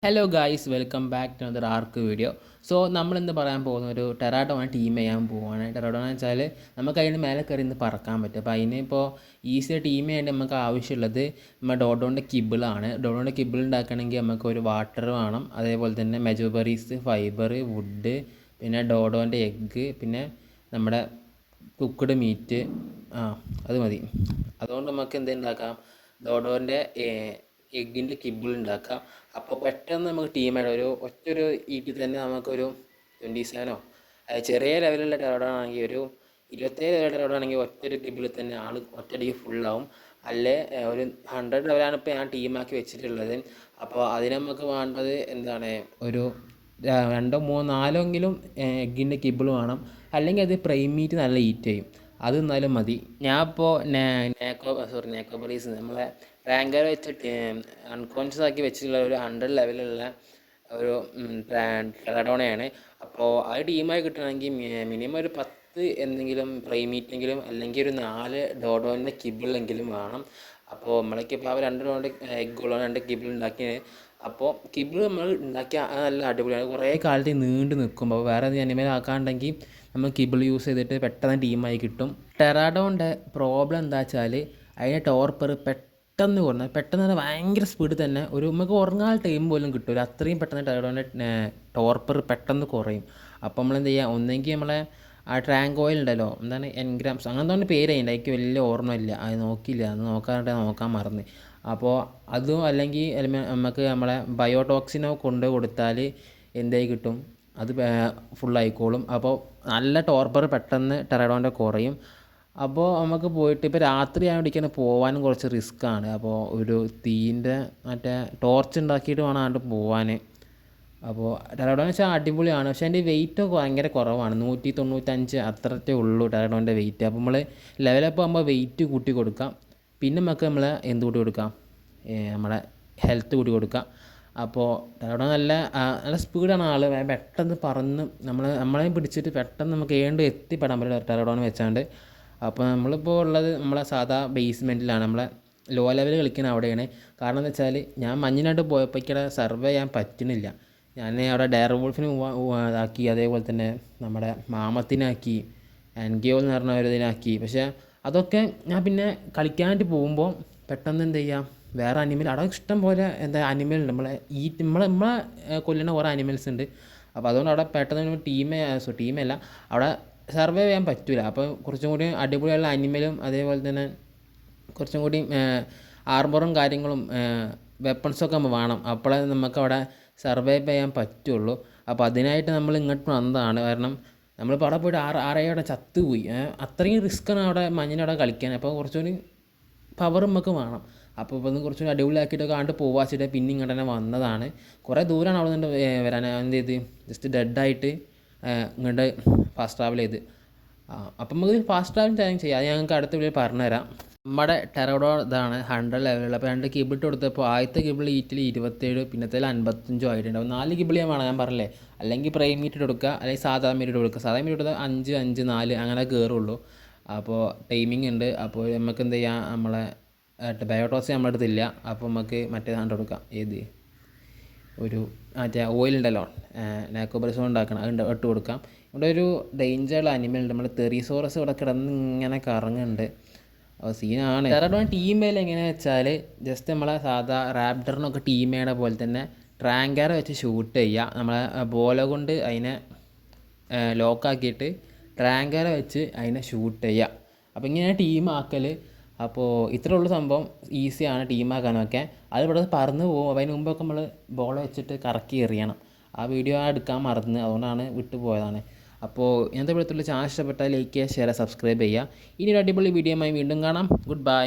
Hello guys, welcome back to another Ark video. So നമ്മളിന്ന് പറയാൻ പോകുന്ന ഒരു ടെറാഡോണ ടീം ചെയ്യാൻ പോവുകയാണ്. ടെറാഡോണ വെച്ചാൽ നമുക്ക് അതിന് മേലെ കയറി ഇന്ന് പറക്കാൻ പറ്റും. അപ്പോൾ അതിന് ഇപ്പോൾ ഈസി ടീം ചെയ്യാൻ നമുക്ക് ആവശ്യമുള്ളത് നമ്മുടെ ഡോഡോൻ്റെ കിബിളാണ്. ഡോഡോൻ്റെ കിബിൾ ഉണ്ടാക്കണമെങ്കിൽ നമുക്ക് ഒരു വാട്ടർ വേണം, അതേപോലെ തന്നെ മെജോബറീസ്, ഫൈബർ, വുഡ്, പിന്നെ ഡോഡോൻ്റെ എഗ്ഗ്, പിന്നെ നമ്മുടെ കുക്ക്ഡ് മീറ്റ്. അത് മതി. അതുകൊണ്ട് നമുക്ക് എന്തുണ്ടാക്കാം, ഡോഡോൻ്റെ എഗ്ഗിൻ്റെ കിബിൾ ഉണ്ടാക്കാം. അപ്പോൾ പെട്ടെന്ന് നമുക്ക് ടീമായിട്ട് ഒറ്റൊരു ഈറ്റിൽ തന്നെ നമുക്കൊരു 27 ചെറിയ ലെവലുള്ള ടെറോഡോൺ ആണെങ്കിൽ ഒരു 27 ലെവലുള്ള ടെറോഡോൺ ആണെങ്കിൽ ഒറ്റൊരു കിബിളിൽ തന്നെ ആൾ ഒറ്റയടിക്ക് ഫുള്ളാവും. അല്ലേ ഒരു 100 ലെവലാണ് ഇപ്പോൾ ഞാൻ ടീമാക്കി വെച്ചിട്ടുള്ളത്. അപ്പോൾ അതിന് നമുക്ക് വേണ്ടത് എന്താണ്, ഒരു 2 3 4 എങ്കിലും എഗ്ഗിൻ്റെ കിബിൾ വേണം. അല്ലെങ്കിൽ അത് പ്രൈം മീറ്റ് നല്ല ഈറ്റ് ചെയ്യും, അത് എന്നാലും മതി. ഞാൻ ഇപ്പോൾ നേക്കോബറീസ് നമ്മളെ റാങ്കർ വെച്ചിട്ട് അൺകോൺഷ്യസ് ആക്കി വെച്ചിട്ടുള്ള ഒരു 100 ലെവലുള്ള ഒരു ടെറാഡോണയാണ്. അപ്പോൾ അത് ടീമായി കിട്ടണമെങ്കിൽ മിനിമം ഒരു 10 എന്തെങ്കിലും പ്രൈമീറ്റെങ്കിലും അല്ലെങ്കിൽ ഒരു 4 ഡോഡോൻ്റെ കിബിളെങ്കിലും വേണം. അപ്പോൾ നമ്മൾക്കിപ്പോൾ ആ 2 ഡോഡോൻ്റെ എഗ്ഗുള്ള 2 കിബിൾ ഉണ്ടാക്കിയത്. അപ്പോൾ കിബിൾ നമ്മൾ ഉണ്ടാക്കിയ നല്ല അടിപൊളിയാണ്, കുറേ കാലത്ത് നീണ്ടു നിൽക്കും. അപ്പോൾ വേറെ അനിമൽ ആക്കാണ്ടെങ്കിൽ നമ്മൾ കിബിൾ യൂസ് ചെയ്തിട്ട് പെട്ടെന്ന് ടീമായി കിട്ടും. ടെറാഡോൻ്റെ പ്രോബ്ലം എന്താ വെച്ചാൽ അതിൻ്റെ ടോർപ്പർ പെട്ടെന്ന് കുറഞ്ഞ പെട്ടെന്ന് ഭയങ്കര സ്പീഡ് തന്നെ നമുക്ക് ഉറങ്ങാൻ ടൈം പോലും കിട്ടില്ല, അത്രയും പെട്ടെന്ന് ടെറാഡോൻ്റെ ടോർപ്പർ പെട്ടെന്ന് കുറയും. അപ്പോൾ നമ്മൾ എന്ത് ചെയ്യുക, ഒന്നെങ്കിൽ നമ്മളെ ആ ട്രാങ്ക് ഓയിൽ ഉണ്ടല്ലോ, എന്താണ് എൻഗ്രാംസ് അങ്ങനത്തെ തന്നെ പേര് അതിൻ്റെ, എനിക്ക് വലിയ ഓർമ്മയില്ല, അത് നോക്കിയില്ല, അത് നോക്കാൻ മറന്ന്. അപ്പോൾ അതും അല്ലെങ്കിൽ നമുക്ക് നമ്മളെ ബയോടോക്സിനോ കൊണ്ട് കൊടുത്താൽ എന്തായി കിട്ടും, അത് ഫുള്ളായിക്കോളും. അപ്പോൾ നല്ല ടോർപ്പർ പെട്ടെന്ന് ടെറാഡോൻ്റെ കുറയും. അപ്പോൾ നമുക്ക് പോയിട്ട് ഇപ്പോൾ രാത്രി ആയതുകൊണ്ടിരിക്കാൻ പോകാനും കുറച്ച് റിസ്ക്കാണ്. അപ്പോൾ ഒരു തീൻ്റെ മറ്റേ ടോർച്ച് ഉണ്ടാക്കിയിട്ട് വേണം അങ്ങോട്ട് പോകാൻ. അപ്പോൾ ടെറാഡോൺ വെച്ചാൽ അടിപൊളിയാണ്, പക്ഷേ അതിൻ്റെ വെയിറ്റൊക്കെ ഭയങ്കര കുറവാണ്, 195 അത്രത്തെ ഉള്ളൂ ടെറാഡോൻ്റെ വെയിറ്റ്. അപ്പോൾ നമ്മൾ ലെവലപ്പ് ആകുമ്പോൾ വെയിറ്റ് കൂട്ടി കൊടുക്കാം. പിന്നെ നമുക്ക് എന്ത് കൂട്ടി കൊടുക്കാം, നമ്മളെ ഹെൽത്ത് കൂട്ടി കൊടുക്കാം. അപ്പോൾ ടെറാഡോൺ നല്ല സ്പീഡാണ്, ആൾ പെട്ടെന്ന് പറന്ന് നമ്മളെയും പിടിച്ചിട്ട് പെട്ടെന്ന് നമുക്ക് എത്തിപ്പെടാൻ പറ്റും ടെറാഡോൺ വെച്ചാണ്ട്. അപ്പോൾ നമ്മളിപ്പോൾ ഉള്ളത് നമ്മളെ സാധാ ബേസ്മെൻറ്റിലാണ്, നമ്മളെ ലോ ലെവൽ കളിക്കുന്ന അവിടെയാണ്. കാരണം എന്താ വെച്ചാൽ ഞാൻ മഞ്ഞിനായിട്ട് പോയപ്പോൾ ഇവിടെ സർവേ ചെയ്യാൻ പറ്റുന്നില്ല. ഞാൻ അവിടെ ഡെയർ വോൾഫിന് ഇതാക്കി, അതേപോലെ തന്നെ നമ്മുടെ മാമത്തിനാക്കി, ആൻഗിയോൾ എന്ന് പറഞ്ഞ ഒരു ഇതിനാക്കി. പക്ഷേ അതൊക്കെ ഞാൻ പിന്നെ കളിക്കാനായിട്ട് പോകുമ്പോൾ പെട്ടെന്ന് എന്ത് ചെയ്യാം, വേറെ അനിമൽ അവിടെ ഇഷ്ടം പോലെ അനിമൽ ഉണ്ട്, നമ്മളെ കൊല്ലുന്ന കുറേ അനിമൽസ് ഉണ്ട്. അപ്പോൾ അതുകൊണ്ട് അവിടെ പെട്ടെന്ന് ടീമല്ല അവിടെ സർവൈവ് ചെയ്യാൻ പറ്റില്ല. അപ്പോൾ കുറച്ചും കൂടി അടിപൊളിയുള്ള അനിമലും അതേപോലെ തന്നെ കുറച്ചും കൂടി ആർമറും കാര്യങ്ങളും വെപ്പൺസൊക്കെ വേണം, അപ്പോഴേ നമുക്കവിടെ സർവൈവ് ചെയ്യാൻ പറ്റുള്ളൂ. അപ്പോൾ അതിനായിട്ട് നമ്മൾ ഇങ്ങോട്ട് വന്നതാണ്. കാരണം നമ്മളിപ്പോൾ അവിടെ പോയിട്ട് ആറേഴ് ചത്തുപോയി, അത്രയും റിസ്ക്കാണ് അവിടെ മഞ്ഞിനവിടെ കളിക്കാൻ. അപ്പോൾ കുറച്ചുകൂടി പവർ നമുക്ക് വേണം. അപ്പോൾ ഇപ്പോൾ ഒന്ന് കുറച്ചുകൂടി അടിപൊളിയാക്കിയിട്ടൊക്കെ ആണ്ട് പോവാച്ചിട്ട് പിന്നെ ഇങ്ങോട്ട് തന്നെ വന്നതാണ്. കുറേ ദൂരമാണ് അവിടെ നിന്ന് വരാൻ. എന്ത് ചെയ്ത് ജസ്റ്റ് ഡെഡായിട്ട് ഇങ്ങോട്ട് ഫാസ്റ്റ് ട്രാവൽ ചെയ്ത്. അപ്പം നമുക്ക് ഫാസ്റ്റ് ട്രാവൽ ചെയ്യാം, അത് ഞങ്ങൾക്ക് അടുത്ത വീഡിയോ പറഞ്ഞുതരാം. നമ്മുടെ ടെറോഡോ ഇതാണ് 100 ലെവലുകൾ. അപ്പോൾ 2 കിബിൾ കൊടുത്തപ്പോൾ ആദ്യത്തെ കിബിൾ ഈറ്റിൽ 27, പിന്നത്തേൽ 55 ആയിട്ടുണ്ട്. അപ്പോൾ 4 കിബിൾ ഞാൻ പറഞ്ഞില്ലേ, അല്ലെങ്കിൽ പ്രൈം മീറ്റ് കൊടുക്കുക, അല്ലെങ്കിൽ സാധാ മീറ്റ് കൊടുക്കുക. സാധാ മീറ്റ് കൊടുത്താൽ 5 5 4 അങ്ങനെ കയറുള്ളൂ. അപ്പോൾ ടൈമിംഗ് ഉണ്ട്. അപ്പോൾ നമുക്ക് എന്ത് ചെയ്യാം, നമ്മളെ ബയോടോക്സ് നമ്മുടെ അടുത്തില്ല, അപ്പോൾ നമുക്ക് മറ്റേ സാധനം കൊടുക്കാം, ഏത് ഒരു മറ്റേ ഓയിലുണ്ടല്ലോ നാക്കോബറീസ് ഉണ്ടാക്കണം, അത് ഇട്ട് കൊടുക്കാം. ഇവിടെ ഒരു ഡേഞ്ചറുള്ള അനിമൽ ഉണ്ട്, നമ്മൾ തെറീസോറസ് ഇവിടെ കിടന്ന് ഇങ്ങനെ കറങ്ങുന്നുണ്ട്. അപ്പോൾ സീനാണ്. ടെറാഡോൺ ടീം മേൽ എങ്ങനെയാണെന്ന് വെച്ചാൽ ജസ്റ്റ് നമ്മളെ സാധാ റാപ്റ്ററിനൊക്കെ ടീം ചെയ്യണ പോലെ തന്നെ ട്രാങ്കർ വെച്ച് ഷൂട്ട് ചെയ്യുക. നമ്മളെ ബോല കൊണ്ട് അതിനെ ലോക്കാക്കിയിട്ട് ട്രാങ്കർ വെച്ച് അതിനെ ഷൂട്ട് ചെയ്യുക. അപ്പോൾ ഇങ്ങനെ ടീം ആക്കൽ. അപ്പോൾ ഇത്രേ ഉള്ളൂ സംഭവം, ഈസിയാണ് ടീമാക്കാനൊക്കെ. അത് ഇവിടെ പറന്ന് പോകും. അതിന് മുമ്പൊക്കെ നമ്മൾ ബോൾ വെച്ചിട്ട് കറക്കി എറിയണം. ആ വീഡിയോ എടുക്കാൻ മറന്ന്, അതുകൊണ്ടാണ് വിട്ടു പോയതാണ്. അപ്പോൾ ഇന്നത്തെ വീഡിയോത്തിൽ ചാനൽ ഇഷ്ടപ്പെട്ടാൽ ലൈക്ക് ചെയ്യുക, ഷെയർ, സബ്സ്ക്രൈബ് ചെയ്യുക. ഇനി ഒരു അടിപൊളി വീഡിയോയുമായി വീണ്ടും കാണാം. Good bye.